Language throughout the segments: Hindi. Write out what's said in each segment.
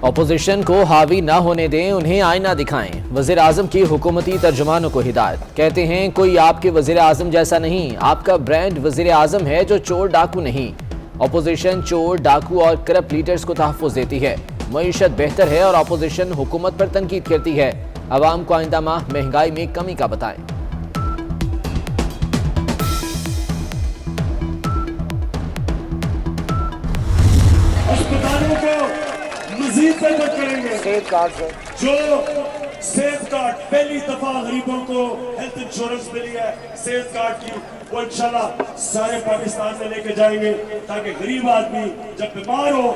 अपोजिशन को हावी न होने दें, उन्हें आईना दिखाएं। वजीर आजम की हुकूमती तर्जुमानों को हिदायत। कहते हैं कोई आपके वजीर आजम जैसा नहीं, आपका ब्रांड वजीर आजम है जो चोर डाकू नहीं। अपोजिशन चोर डाकू और करप्ट लीडर्स को तहफ़्फ़ुज़ देती है। मईशत बेहतर है और अपोजिशन हुकूमत पर तनकीद करती है। अवाम को आइंदा माह महंगाई में कमी का बताएं। अस्पतालों को मजीद बेहतर करेंगे। सेहत कार्ड जो सेहत कार्ड पहली दफा गरीबों को हेल्थ इंश्योरेंस मिली है सेहत कार्ड की, वो इंशाल्लाह सारे पाकिस्तान में लेके जाएंगे ताकि गरीब आदमी जब बीमार हो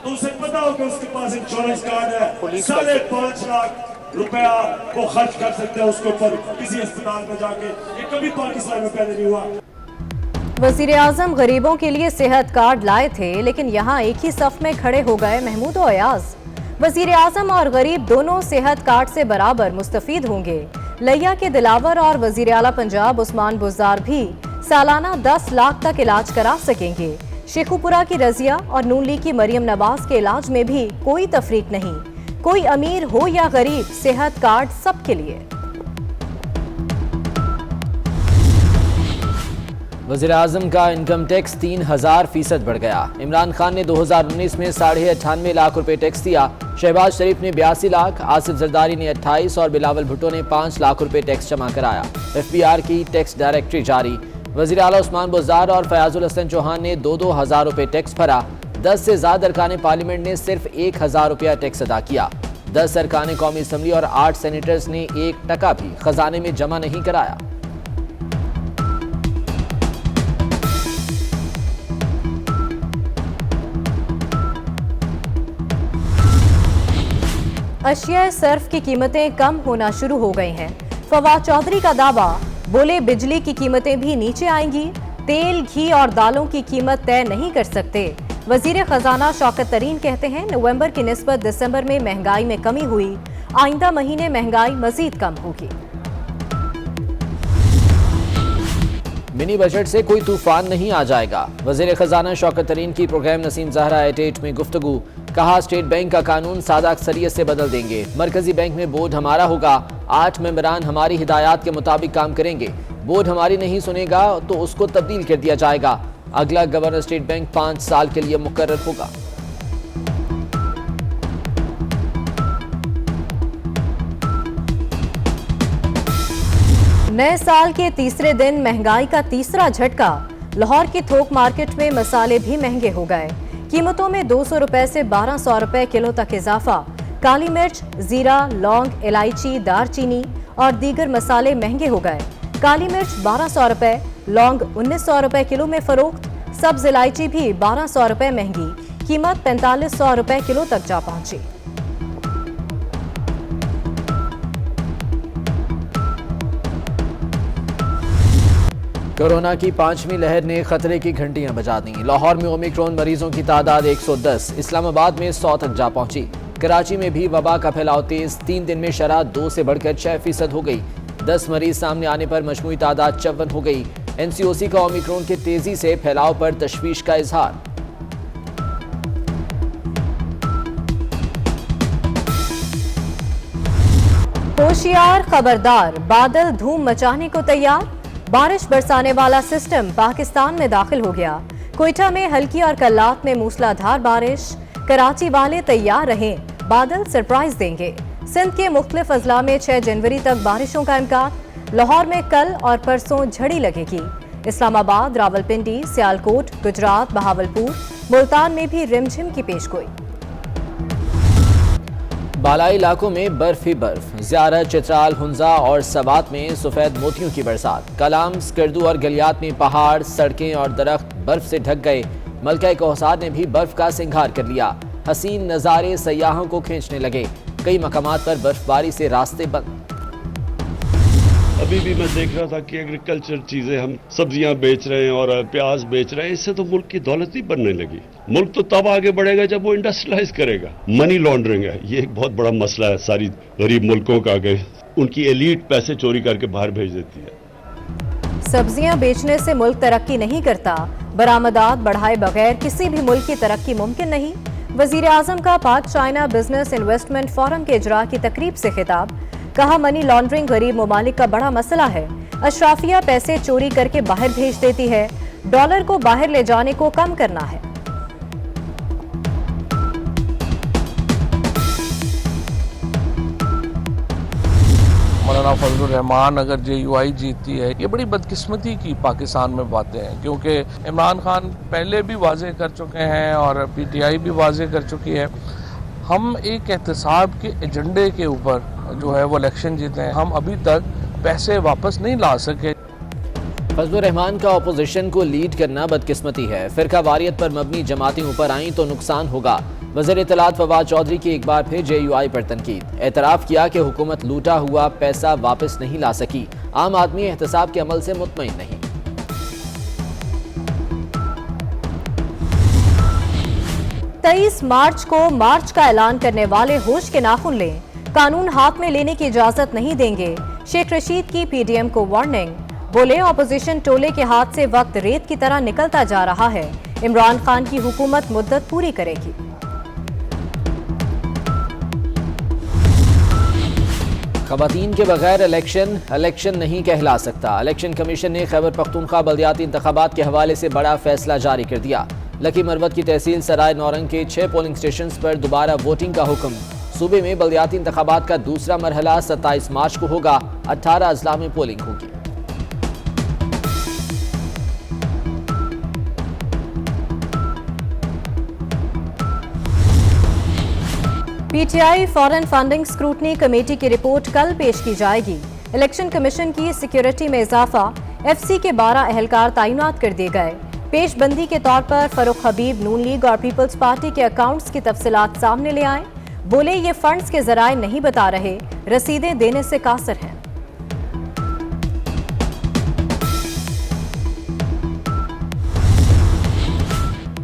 तो उसे पता हो कि उसके पास इंश्योरेंस कार्ड है। 5.5 लाख रुपया वो खर्च कर सकते हैं उसके ऊपर किसी अस्पताल में जाके। ये कभी पाकिस्तान में पहले नहीं हुआ। वजीर आजम गरीबों के लिए सेहत कार्ड लाए थे, लेकिन यहाँ एक ही सफ में खड़े हो गए महमूद और अयाज। वजीर आजम और गरीब दोनों सेहत कार्ड से बराबर मुस्तफीद होंगे। लिया के दिलावर और वजीर आला पंजाब उस्मान बुज़दार भी सालाना 10 लाख तक इलाज करा सकेंगे। शेखुपुरा की रजिया और नून लीग की मरियम नवाज के इलाज में भी कोई तफरीक नहीं। कोई अमीर हो या गरीब, सेहत कार्ड सबके लिए। वज़ीर आज़म का इनकम टैक्स 3000% बढ़ गया। इमरान खान ने 2019 में 98.5 लाख रुपए टैक्स दिया। शहबाज शरीफ ने 82 लाख, आसिफ जरदारी ने 28 और बिलावल भुट्टो ने 5 लाख रुपए टैक्स जमा कराया। FBR की टैक्स डायरेक्टरी जारी। वज़ीर आला उस्मान बुज़दार और फयाजुल हसन चौहान ने 2-2 हज़ार रुपए टैक्स भरा। 10 से ज्यादा अरकान पार्लियामेंट ने सिर्फ 1000 रुपया टैक्स अदा किया। 10 अरकान कौमी असम्बली और 8 सेनेटर्स ने 1 टका भी खजाने में जमा नहीं कराया। अशिया सर्फ की कीमतें कम होना शुरू हो गई हैं। फवाद चौधरी का दावा, बोले बिजली की कीमतें भी नीचे आएंगी। तेल, घी और दालों की कीमत तय नहीं कर सकते। वजीर खजाना शौकत तरीन कहते हैं नवंबर की निस्बत दिसंबर में महंगाई में कमी हुई। आइंदा महीने महंगाई मजीद कम होगी। मिनी बजट से कोई तूफान नहीं आ जाएगा। वजीर खजाना शौकत तरीन की प्रोग्राम नसीम ज़हरा एट 8 में गुफ्तगू। कहा स्टेट बैंक का कानून सादा अक्सरियत से बदल देंगे। मरकजी बैंक में बोर्ड हमारा होगा। 8 मेंबरान हमारी हिदायत के मुताबिक काम करेंगे। बोर्ड हमारी नहीं सुनेगा तो उसको तब्दील कर दिया जाएगा। अगला गवर्नर स्टेट बैंक 5 साल के लिए मुकर्रर होगा। नए साल के तीसरे दिन महंगाई का तीसरा झटका। लाहौर की थोक मार्केट में मसाले भी महंगे हो गए। कीमतों में 200 रुपए से 1200 रुपए किलो तक इजाफा। काली मिर्च, जीरा, लौंग, इलायची, दारचीनी और दीगर मसाले महंगे हो गए। काली मिर्च 1200 रुपए, लौंग 1900 रुपए किलो में फरोख्त। सब्ज इलायची भी 1200 रुपए महंगी, कीमत 4500 रुपए किलो तक जा पहुंची। कोरोना की 5वीं लहर ने खतरे की घंटियां बजा दी। लाहौर में ओमिक्रॉन मरीजों की तादाद 110, इस्लामाबाद में 100 तक जा पहुंची। कराची में भी वबा का फैलाव तेज। 3 दिन में शरह 2 से बढ़कर 6% हो गई। 10 मरीज सामने आने पर मजमूई तादाद 54 हो गई। NCOC का ओमिक्रॉन के तेजी से फैलाव पर तशवीश का इजहार। होशियार, खबरदार, बादल धूम मचाने को तैयार। बारिश बरसाने वाला सिस्टम पाकिस्तान में दाखिल हो गया। क्वेटा में हल्की और कल्लात में मूसलाधार बारिश। कराची वाले तैयार रहें, बादल सरप्राइज देंगे। सिंध के मुख्तलिफ अजला में 6 जनवरी तक बारिशों का इम्कान। लाहौर में कल और परसों झड़ी लगेगी। इस्लामाबाद, रावलपिंडी, सियालकोट, गुजरात, बहावलपुर, मुल्तान में भी रिमझिम की पेशगोई। बालाई इलाकों में बर्फ ही बर्फ। ज़ियारत, चित्राल, हुंजा और सवात में सफेद मोतियों की बरसात। कलाम, स्कर्दू और गलियात में पहाड़, सड़कें और दरख्त बर्फ से ढक गए। मलका कोहसार ने भी बर्फ का सिंगार कर लिया। हसीन नज़ारे सयाहों को खींचने लगे। कई मकामात पर बर्फबारी से रास्ते बंद। अभी भी मैं देख रहा था कि एग्रीकल्चर चीजें, हम सब्जियां बेच रहे हैं और प्याज बेच रहे हैं। इससे तो मुल्क की दौलत ही बनने लगी। मुल्क तो तब आगे बढ़ेगा जब वो इंडस्ट्रियलाइज करेगा। मनी लॉन्ड्रिंग है, ये एक बहुत बड़ा मसला है सारी गरीब मुल्कों का। आगे उनकी एलीट पैसे चोरी करके बाहर भेज देती है। सब्जियां बेचने से मुल्क तरक्की नहीं करता। बरामदात बढ़ाए बगैर किसी भी मुल्क की तरक्की मुमकिन नहीं। वजीर आजम का पाक चाइना बिजनेस इन्वेस्टमेंट फोरम के इजरा की तकरीब से खिताब। कहा, मनी लॉन्ड्रिंग गरीब ममालिक का बड़ा मसला है। अशराफिया पैसे चोरी करके बाहर भेज देती है। डॉलर को बाहर ले जाने को कम करना है। मौलाना फजलुर रहमान अगर JUI जीतती है, ये बड़ी बदकिस्मती की पाकिस्तान में बातें हैं, क्योंकि इमरान खान पहले भी वाजे कर चुके हैं और PTI भी वाजे कर चुकी है। हम एक एहतसाब के एजेंडे के ऊपर जो है वो इलेक्शन जीते हैं। हम अभी तक पैसे वापस नहीं ला सके। फजलुर रहमान का अपोजिशन को लीड करना बदकिस्मती है। फिरका वारियत पर मबनी जमातें ऊपर आईं तो नुकसान होगा। वज़ीर इत्तलात फवाद चौधरी की एक बार फिर JUI पर तनकीद। एतराफ़ किया कि हुकूमत लूटा हुआ पैसा वापस नहीं ला सकी। आम आदमी एहतसाब के अमल से मुतमईन नहीं। 23 मार्च को मार्च का ऐलान करने वाले होश के नाखून लें। कानून हाथ में लेने की इजाजत नहीं देंगे। शेख रशीद की PDM को वार्निंग। बोले, ऑपोजिशन टोले के हाथ से वक्त रेत की तरह निकलता जा रहा है। इमरान खान की हुकूमत मुद्दत पूरी करेगी। ख़वातीन के बगैर इलेक्शन नहीं कहला सकता। इलेक्शन कमीशन ने खैबर पख्तूनख्वा बल्दियाती इंतखाबात के हवाले से बड़ा फैसला जारी कर दिया। लकी मरवत की तहसील सराय नौरंग के 6 पोलिंग स्टेशन पर दोबारा वोटिंग का हुक्म। सूबे में बल्दियाती इंतखाबात का दूसरा मरहला 27 मार्च को होगा। 18 अजला में पोलिंग होगी। PTI foreign funding scrutiny committee की रिपोर्ट कल पेश की जाएगी। इलेक्शन कमीशन की सिक्योरिटी में इजाफा। FC के 12 एहलकार तैनात कर दिए गए। पेशबंदी के तौर पर फरूख हबीब नून लीग और पीपल्स पार्टी के अकाउंट्स की तफसीलात सामने ले आए। बोले, ये फंड्स के जराए नहीं बता रहे, रसीदें देने से कासर हैं।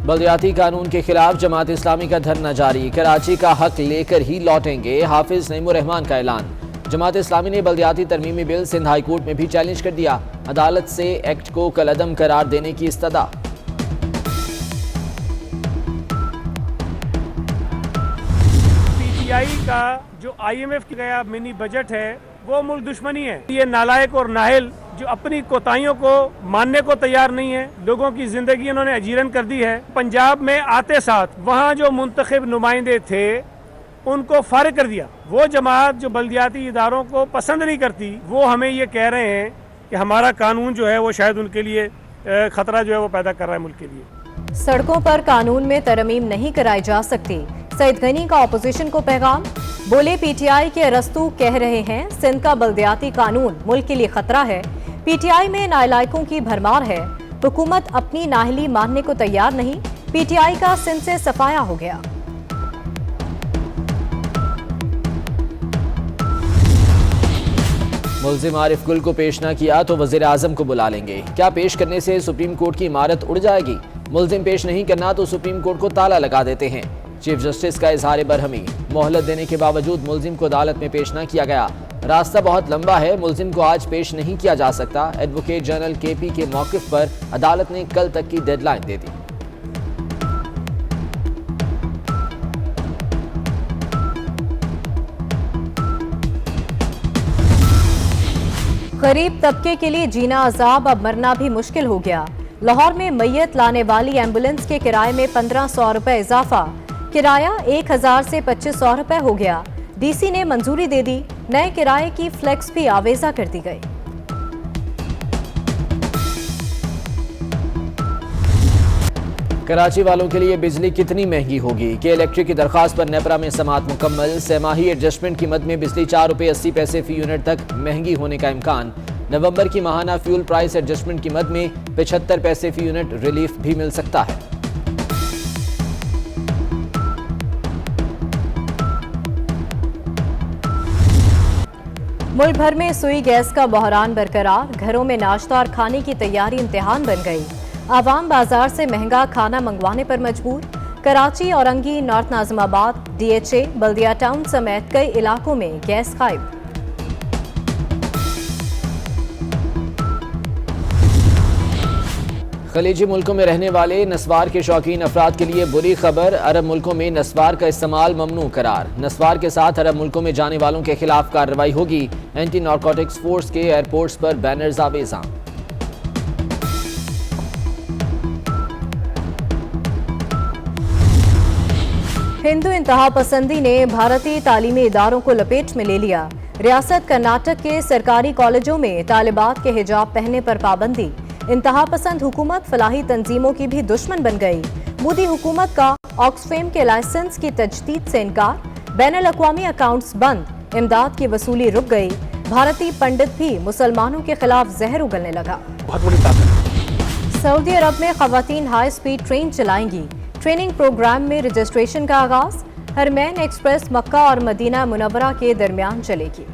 बल्दियाती कानून के खिलाफ जमात इस्लामी का धरना जारी। कराची का हक लेकर ही लौटेंगे, हाफिज नईमुर रहमान का ऐलान। जमात इस्लामी ने बल्दियाती तरमीमी बिल सिंध हाई कोर्ट में भी चैलेंज कर दिया। अदालत से एक्ट को कलअदम करार देने की इस्तदा। PTI का जो IMF गया मिनी बजट है वो मुल्क दुश्मनी है। ये नालायक और नाहिल जो अपनी कोताहियों को मानने को तैयार नहीं है, लोगों की जिंदगी उन्होंने अजीरन कर दी है। पंजाब में आते साथ वहाँ जो मुंतखब नुमाइंदे थे उनको फारिग कर दिया। वो जमात जो बल्दियाती इदारों को पसंद नहीं करती, वो हमें ये कह रहे हैं कि हमारा कानून जो है वो शायद उनके लिए खतरा जो है वो पैदा कर रहा है मुल्क के लिए। सड़कों पर कानून में तरमीम नहीं कराई जा सकती। सईद गनी का ऑपोजिशन को पैगाम। बोले, PTI के अरस्तू कह रहे हैं सिंध का बल्दियाती कानून मुल्क के लिए खतरा है। PTI में नालायकों की भरमार है। हुकूमत अपनी नाहली मानने को तैयार नहीं। PTI का सिंध से सफाया हो गया। मुल्जिम आरिफ गुल को पेश न किया तो वजीर आजम को बुला लेंगे। क्या पेश करने से सुप्रीम कोर्ट की इमारत उड़ जाएगी? मुल्जिम पेश नहीं करना तो सुप्रीम कोर्ट को ताला लगा देते हैं। चीफ जस्टिस का इजहार बरहमी। मोहलत देने के बावजूद मुल्जिम को अदालत में पेश न किया गया। रास्ता बहुत लंबा है, मुल्जिम को आज पेश नहीं किया जा सकता। एडवोकेट जनरल KP के मौक़िफ़ पर अदालत ने कल तक की डेडलाइन दे दी। गरीब तबके के लिए जीना अजाब, अब मरना भी मुश्किल हो गया। लाहौर में मैयत लाने वाली एम्बुलेंस के किराए में 1500 रुपए इजाफा। किराया 1000 से 2500 रुपए हो गया। DC ने मंजूरी दे दी। नए किराए की फ्लेक्स भी आवेजा कर दी गई। कराची वालों के लिए बिजली कितनी महंगी होगी? के इलेक्ट्रिक की दरख्वास्त पर नेपरा में समाअत मुकम्मल। सहमाही एडजस्टमेंट कीमत में बिजली 4 रुपये 80 पैसे फी यूनिट तक महंगी होने का इम्कान। नवंबर की माहाना फ्यूल प्राइस एडजस्टमेंट कीमत में 75 पैसे फी यूनिट रिलीफ भी मिल सकता है। मुल्क भर में सुई गैस का बहरान बरकरार। घरों में नाश्ता और खाने की तैयारी इम्तिहान बन गई। आवाम बाजार से महंगा खाना मंगवाने पर मजबूर। कराची, औरंगी, नॉर्थ नाजिमाबाद, DHA, बल्दिया टाउन समेत कई इलाकों में गैस गायब। खलीजी मुल्कों में रहने वाले नस्वार के शौकीन अफराद के लिए बुरी खबर। अरब मुल्कों में नस्वार का इस्तेमाल ममनू करार। नस्वार के साथ अरब मुल्कों में जाने वालों के खिलाफ कार्रवाई होगी। एंटी नारकोटिक्स फोर्स के एयरपोर्ट्स पर बैनर्स आवेजा। हिंदू इंतहा पसंदी ने भारतीय तालीमी इदारों को लपेट में ले लिया। रियासत कर्नाटक के सरकारी कॉलेजों में तालिबात के हिजाब पहनने पर पाबंदी। इंतहा पसंद हुकूमत फलाही तंजीमों की भी दुश्मन बन गई। मोदी हुकूमत का ऑक्सफेम के लाइसेंस की तजदीद से इनकार। बैनुल अक़वामी अकाउंट्स बंद। इमदाद की वसूली रुक गई। भारतीय पंडित भी मुसलमानों के खिलाफ जहर उगलने लगा। बहुत बड़ी ताकत। सऊदी अरब में खवातीन हाई स्पीड ट्रेन चलाएंगी। ट्रेनिंग प्रोग्राम में रजिस्ट्रेशन का आगाज। हरमैन एक्सप्रेस मक्का और मदीना मुनव्वरा के दरमियान चलेगी।